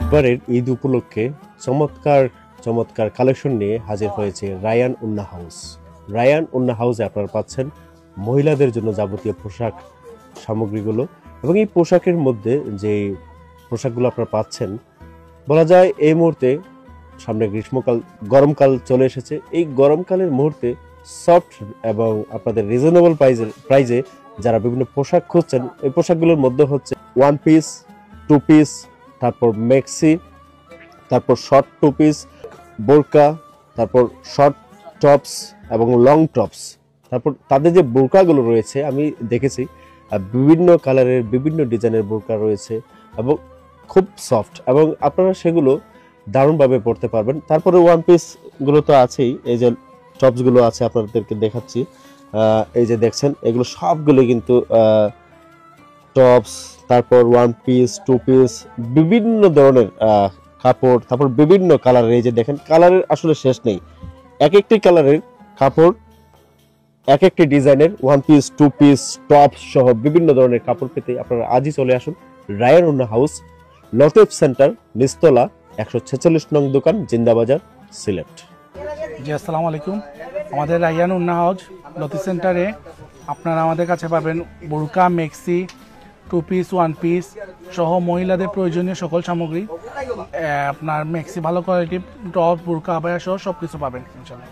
এবারের ঈদ উপলক্ষে চমৎকার চমৎকার কালেকশন নিয়ে হাজির হয়েছে রায়ান উন্না হাউস। রায়ান উন্না হাউসে আপনারা পাচ্ছেন মহিলাদের জন্য যাবতীয় পোশাক সামগ্রীগুলো, এবং এই পোশাকের মধ্যে যে পোশাকগুলো আপনারা পাচ্ছেন, বলা যায় এই মুহূর্তে সামনে গ্রীষ্মকাল, গরমকাল চলে এসেছে। এই গরমকালের মুহূর্তে সফট এবং আপনাদের রিজনেবল প্রাইজে যারা বিভিন্ন পোশাক খুঁজছেন, এই পোশাকগুলোর মধ্যে হচ্ছে ওয়ান পিস, টু পিস, তারপর মেক্সি, তারপর শর্ট টু পিস, বোরকা, তারপর শর্ট টপস এবং লং টপস। তারপর তাদের যে বোরকাগুলো রয়েছে আমি দেখেছি বিভিন্ন কালারের বিভিন্ন ডিজাইনের বোরকা রয়েছে এবং খুব সফট, এবং আপনারা সেগুলো দারুণভাবে পরতে পারবেন। তারপরে ওয়ান পিসগুলো তো আছেই, এই যে টপসগুলো আছে আপনাদেরকে দেখাচ্ছি, এই যে দেখছেন এগুলো সবগুলো কিন্তু টপস, তারপর ওয়ান পিস, টু পিস, বিভিন্ন ধরনের কাপড়, তারপর বিভিন্ন কালারের, এই যে দেখেন কালারের আসলে শেষ নেই। এক একটি কালারের কাপড়, এক একটি ডিজাইনের one piece, two piece, tops সহ বিভিন্ন ধরনের কাপড় পেতে আপনারা আজই চলে আসুন রায়ান উন্না হাউস, লতিফ সেন্টার, নিস্তলা, 146 নং দোকান, জিন্দাবাজার, সিলেট। জি, আসসালামু আলাইকুম। আমাদের রায়ান উন্না হাউস লতিফ সেন্টারে আপনারা আমাদের কাছে পাবেন বোরকা, মেক্সি, টু পিস, ওয়ান পিস সহ মহিলাদের প্রয়োজনীয় সকল সামগ্রী। আপনার মেক্সি ভালো কোয়ালিটি, টপ, বোরকা, আবায়া সহ সব কিছু পাবেন ইনশাআল্লাহ।